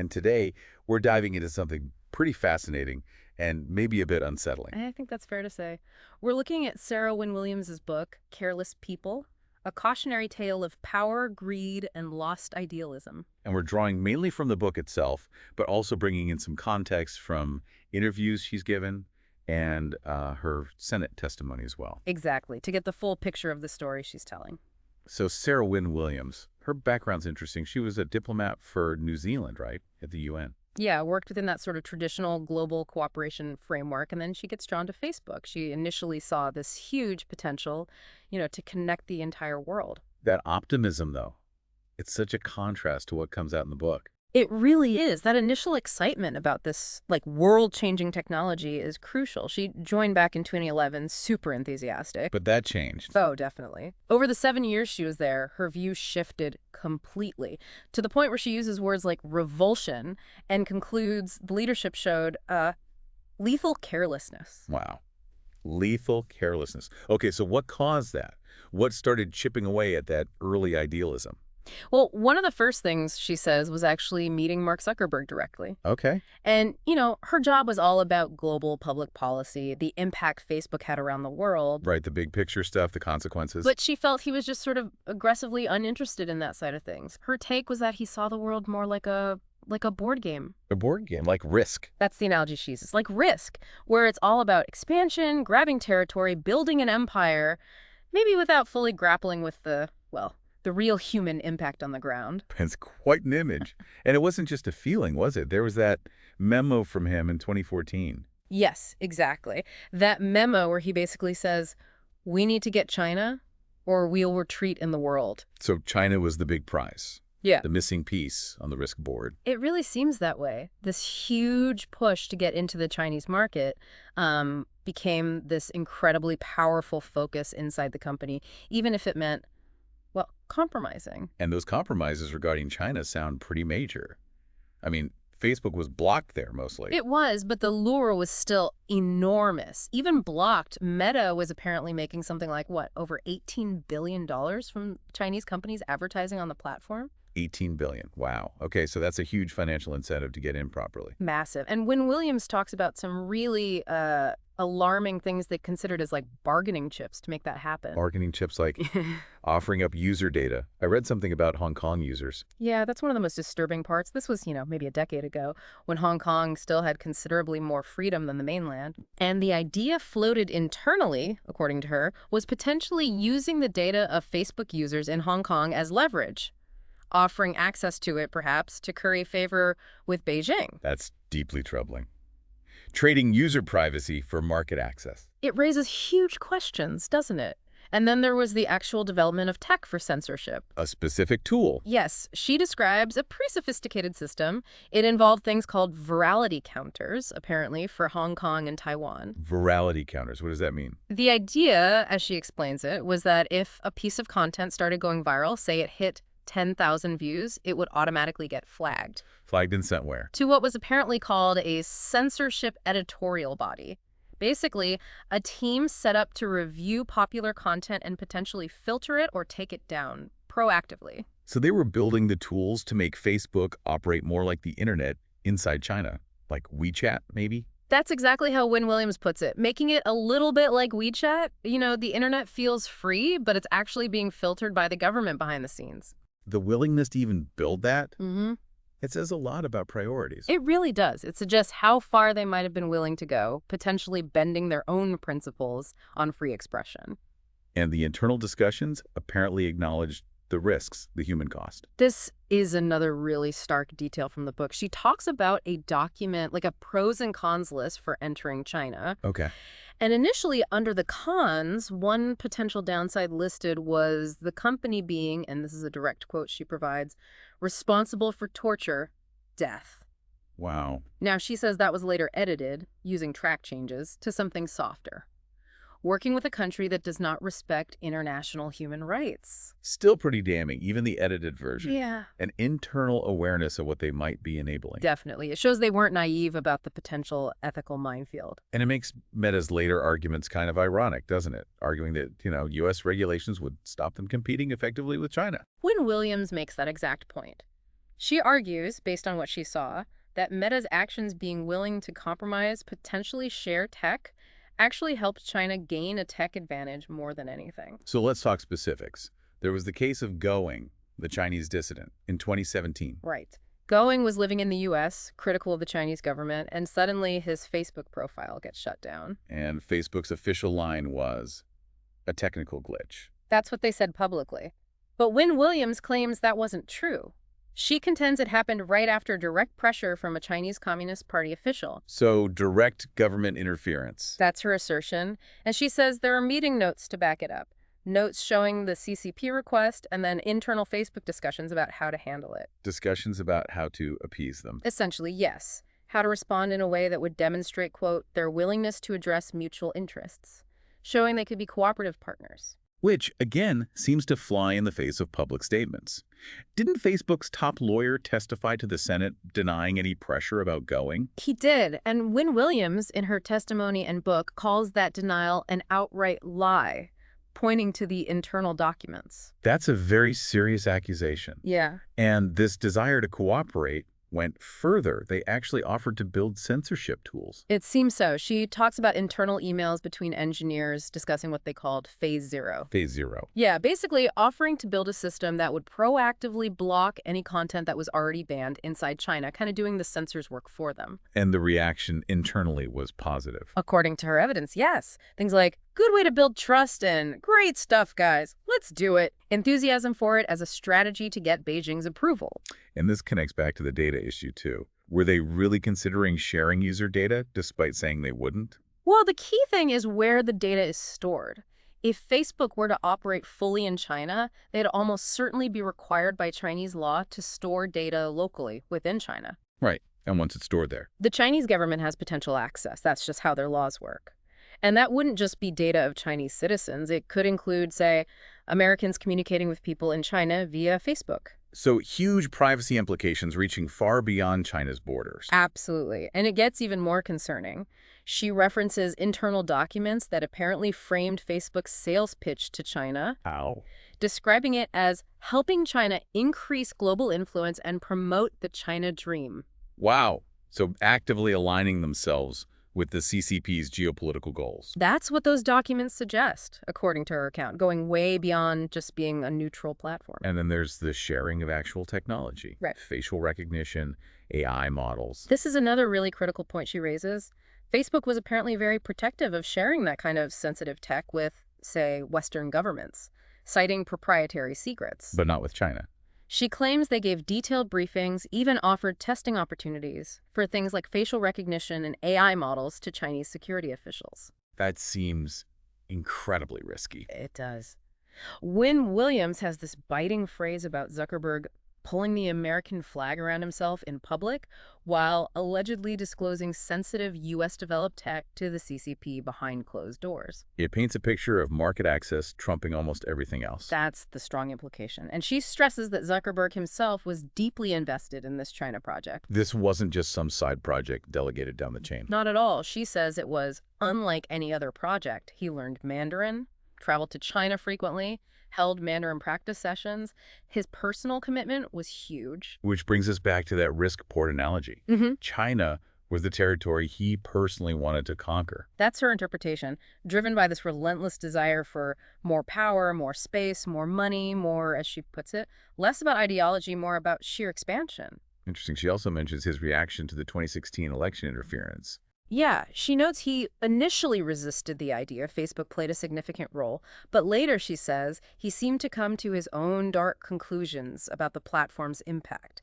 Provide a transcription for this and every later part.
And today, we're diving into something pretty fascinating and maybe a bit unsettling. I think that's fair to say. We're looking at Sarah Wynn-Williams' book, Careless People, a cautionary tale of power, greed, and lost idealism. And we're drawing mainly from the book itself, but also bringing in some context from interviews she's given and her Senate testimony as well. Exactly, to get the full picture of the story she's telling. So Sarah Wynn-Williams, her background's interesting. She was a diplomat for New Zealand, right, at the UN. Yeah, worked within that sort of traditional global cooperation framework, and then she gets drawn to Facebook. She initially saw this huge potential, to connect the entire world. That optimism, though, it's such a contrast to what comes out in the book. It really is. That initial excitement about this, world-changing technology is crucial. She joined back in 2011, super enthusiastic. But that changed. Oh, definitely. Over the 7 years she was there, her view shifted completely, to the point where she uses words like revulsion and concludes the leadership showed lethal carelessness. Wow. Lethal carelessness. Okay, so what caused that? What started chipping away at that early idealism? Well, one of the first things she says was actually meeting Mark Zuckerberg directly. Okay. And, her job was all about global public policy, the impact Facebook had around the world. Right, the big picture stuff, the consequences. But she felt he was just sort of aggressively uninterested in that side of things. Her take was that he saw the world more like a board game. A board game, like Risk. That's the analogy she uses, like Risk, where it's all about expansion, grabbing territory, building an empire, maybe without fully grappling with the real human impact on the ground. It's quite an image. And it wasn't just a feeling, was it? There was that memo from him in 2014. Yes, exactly. That memo where he basically says, we need to get China or we'll retreat in the world. So China was the big prize. Yeah. The missing piece on the Risk board. It really seems that way. This huge push to get into the Chinese market became this incredibly powerful focus inside the company, even if it meant compromising. And those compromises regarding China sound pretty major. I mean, Facebook was blocked there mostly. It was, but the lure was still enormous. Even blocked, Meta was apparently making something like, over $18 billion from Chinese companies advertising on the platform? 18 billion. Wow. Okay, so that's a huge financial incentive to get in properly. Massive. And Wynn-Williams talks about some really alarming things they considered as bargaining chips to make that happen. Bargaining chips like offering up user data. I read something about Hong Kong users. Yeah, that's one of the most disturbing parts. This was, maybe a decade ago when Hong Kong still had considerably more freedom than the mainland. And the idea floated internally, according to her, was potentially using the data of Facebook users in Hong Kong as leverage, offering access to it, perhaps, to curry favor with Beijing. That's deeply troubling. Trading user privacy for market access. It raises huge questions, doesn't it? And then there was the actual development of tech for censorship. A specific tool. Yes, she describes a pretty sophisticated system. It involved things called virality counters, apparently, for Hong Kong and Taiwan. Virality counters, what does that mean? The idea, as she explains it, was that if a piece of content started going viral, say it hit 10,000 views, it would automatically get flagged. Flagged and sent where? To what was apparently called a censorship editorial body. Basically, a team set up to review popular content and potentially filter it or take it down proactively. So they were building the tools to make Facebook operate more like the internet inside China, like WeChat, maybe? That's exactly how Wynn-Williams puts it, making it a little bit like WeChat. The internet feels free, but it's actually being filtered by the government behind the scenes. The willingness to even build that? Mm-hmm. It says a lot about priorities. It really does. It suggests how far they might have been willing to go, potentially bending their own principles on free expression. And the internal discussions apparently acknowledged the risks, the human cost. This is another really stark detail from the book. She talks about a document, like a pros and cons list for entering China. Okay. And initially, under the cons, one potential downside listed was the company being, and this is a direct quote she provides, responsible for torture, death. Wow. Now, she says that was later edited, using track changes, to something softer. Working with a country that does not respect international human rights. Still pretty damning, even the edited version. Yeah. An internal awareness of what they might be enabling. Definitely. It shows they weren't naive about the potential ethical minefield. And it makes Meta's later arguments kind of ironic, doesn't it? Arguing that, U.S. regulations would stop them competing effectively with China. Wynn-Williams makes that exact point. She argues, based on what she saw, that Meta's actions being willing to compromise, potentially share tech, actually helped China gain a tech advantage more than anything. So let's talk specifics. There was the case of Going, the Chinese dissident, in 2017. Right. Going was living in the U.S., critical of the Chinese government, and suddenly his Facebook profile gets shut down. And Facebook's official line was a technical glitch. That's what they said publicly. But Wynn-Williams claims that wasn't true. She contends it happened right after direct pressure from a Chinese Communist Party official. So direct government interference. That's her assertion, and she says there are meeting notes to back it up. Notes showing the CCP request and then internal Facebook discussions about how to handle it. Discussions about how to appease them. Essentially, yes. How to respond in a way that would demonstrate, quote, their willingness to address mutual interests, showing they could be cooperative partners. Which, again, seems to fly in the face of public statements. Didn't Facebook's top lawyer testify to the Senate denying any pressure about Going? He did, and Wynn-Williams, in her testimony and book, calls that denial an outright lie, pointing to the internal documents. That's a very serious accusation. Yeah. And this desire to cooperate went further. They actually offered to build censorship tools. It seems so. She talks about internal emails between engineers discussing what they called Phase Zero. Phase Zero. Yeah, basically offering to build a system that would proactively block any content that was already banned inside China, kind of doing the censors' work for them. And the reaction internally was positive. According to her evidence, yes. Things like, good way to build trust and great stuff, guys. Let's do it. Enthusiasm for it as a strategy to get Beijing's approval. And this connects back to the data issue, too. Were they really considering sharing user data, despite saying they wouldn't? Well, the key thing is where the data is stored. If Facebook were to operate fully in China, they'd almost certainly be required by Chinese law to store data locally within China. Right. And once it's stored there. The Chinese government has potential access. That's just how their laws work. And that wouldn't just be data of Chinese citizens. It could include, say, Americans communicating with people in China via Facebook. So huge privacy implications reaching far beyond China's borders. Absolutely. And it gets even more concerning. She references internal documents that apparently framed Facebook's sales pitch to China. How? Describing it as helping China increase global influence and promote the China dream. Wow. So actively aligning themselves with the CCP's geopolitical goals. That's what those documents suggest, according to her account, going way beyond just being a neutral platform. And then there's the sharing of actual technology. Right. Facial recognition, AI models. This is another really critical point she raises. Facebook was apparently very protective of sharing that kind of sensitive tech with, say, Western governments, citing proprietary secrets. But not with China. She claims they gave detailed briefings, even offered testing opportunities for things like facial recognition and AI models to Chinese security officials. That seems incredibly risky. It does. Wynn-Williams has this biting phrase about Zuckerberg pulling the American flag around himself in public while allegedly disclosing sensitive U.S.-developed tech to the CCP behind closed doors. It paints a picture of market access trumping almost everything else. That's the strong implication. And she stresses that Zuckerberg himself was deeply invested in this China project. This wasn't just some side project delegated down the chain. Not at all. She says it was unlike any other project. He learned Mandarin, traveled to China frequently, held Mandarin practice sessions. His personal commitment was huge. Which brings us back to that risk port analogy. China was the territory he personally wanted to conquer. That's her interpretation, driven by this relentless desire for more power, more space, more money, more, as she puts it, less about ideology, more about sheer expansion. Interesting. She also mentions his reaction to the 2016 election interference. Yeah, she notes he initially resisted the idea Facebook played a significant role, but later, she says, he seemed to come to his own dark conclusions about the platform's impact,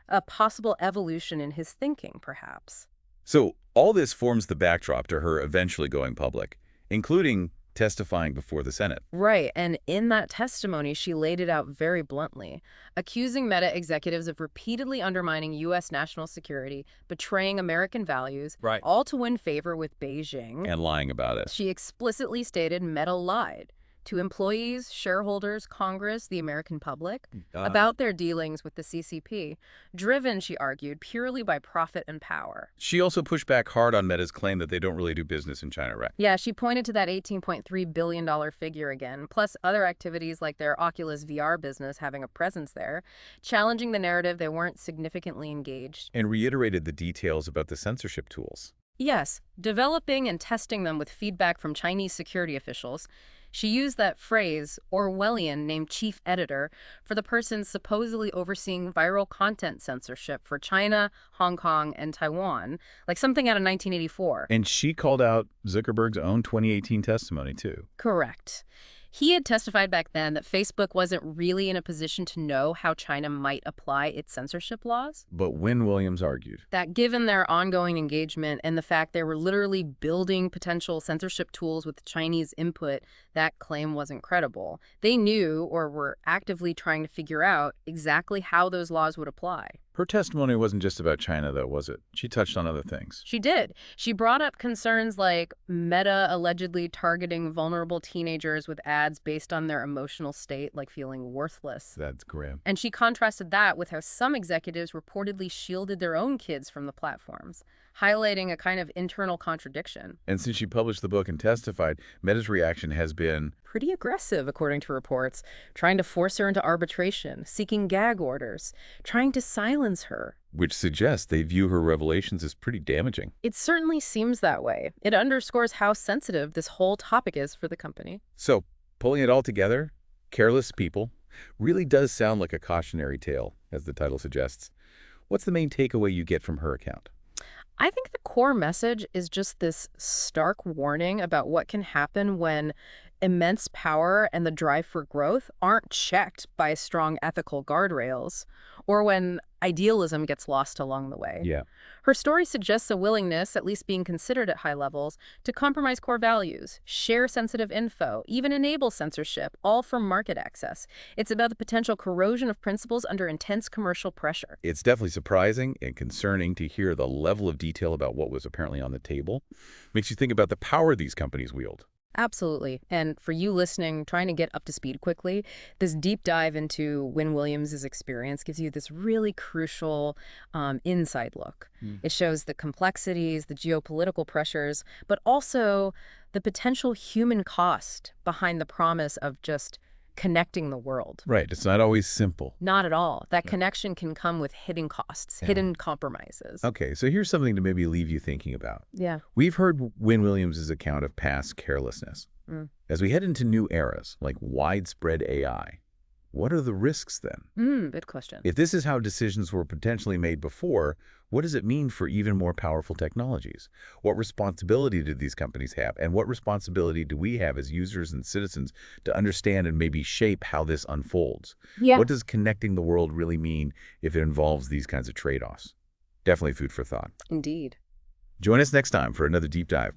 a possible evolution in his thinking, perhaps. So all this forms the backdrop to her eventually going public, including testifying before the Senate. Right, and in that testimony, she laid it out very bluntly, accusing Meta executives of repeatedly undermining U.S. national security, betraying American values, Right. all to win favor with Beijing. And lying about it. She explicitly stated Meta lied to employees, shareholders, Congress, the American public, about their dealings with the CCP, driven, she argued, purely by profit and power. She also pushed back hard on Meta's claim that they don't really do business in China, right? Yeah, she pointed to that $18.3 billion figure again, plus other activities like their Oculus VR business having a presence there, challenging the narrative they weren't significantly engaged. And reiterated the details about the censorship tools. Yes, developing and testing them with feedback from Chinese security officials. She used that phrase, Orwellian, named chief editor, for the person supposedly overseeing viral content censorship for China, Hong Kong, and Taiwan, like something out of 1984. And she called out Zuckerberg's own 2018 testimony, too. Correct. He had testified back then that Facebook wasn't really in a position to know how China might apply its censorship laws. But Wynn-Williams argued That given their ongoing engagement and the fact they were literally building potential censorship tools with Chinese input, that claim wasn't credible. They knew or were actively trying to figure out exactly how those laws would apply. her testimony wasn't just about China, though, was it? She touched on other things. She did. She brought up concerns like Meta allegedly targeting vulnerable teenagers with ads based on their emotional state, like feeling worthless. That's grim. And she contrasted that with how some executives reportedly shielded their own kids from the platforms, highlighting a kind of internal contradiction. And since she published the book and testified, Meta's reaction has been Pretty aggressive, according to reports, trying to force her into arbitration, seeking gag orders, trying to silence her. which suggests they view her revelations as pretty damaging. It certainly seems that way. It underscores how sensitive this whole topic is for the company. So, pulling it all together, Careless People really does sound like a cautionary tale, as the title suggests. What's the main takeaway you get from her account? I think the core message is just this stark warning about what can happen when immense power and the drive for growth aren't checked by strong ethical guardrails, or when idealism gets lost along the way. Yeah. Her story suggests a willingness, at least being considered at high levels, to compromise core values, share sensitive info, even enable censorship, all for market access. It's about the potential corrosion of principles under intense commercial pressure. It's definitely surprising and concerning to hear the level of detail about what was apparently on the table. Makes you think about the power these companies wield. Absolutely. And for you listening, trying to get up to speed quickly, this deep dive into Wynn-Williams' experience gives you this really crucial inside look. It shows the complexities, the geopolitical pressures, but also the potential human cost behind the promise of just connecting the world. Right. It's not always simple. Not at all. That connection can come with hidden costs, hidden compromises. Okay, so here's something to maybe leave you thinking about. Yeah. We've heard Wynn-Williams' account of past carelessness. As we head into new eras, like widespread AI, what are the risks then? Good question. If this is how decisions were potentially made before, what does it mean for even more powerful technologies? What responsibility do these companies have? And what responsibility do we have as users and citizens to understand and maybe shape how this unfolds? Yeah. What does connecting the world really mean if it involves these kinds of trade-offs? Definitely food for thought. Indeed. Join us next time for another deep dive.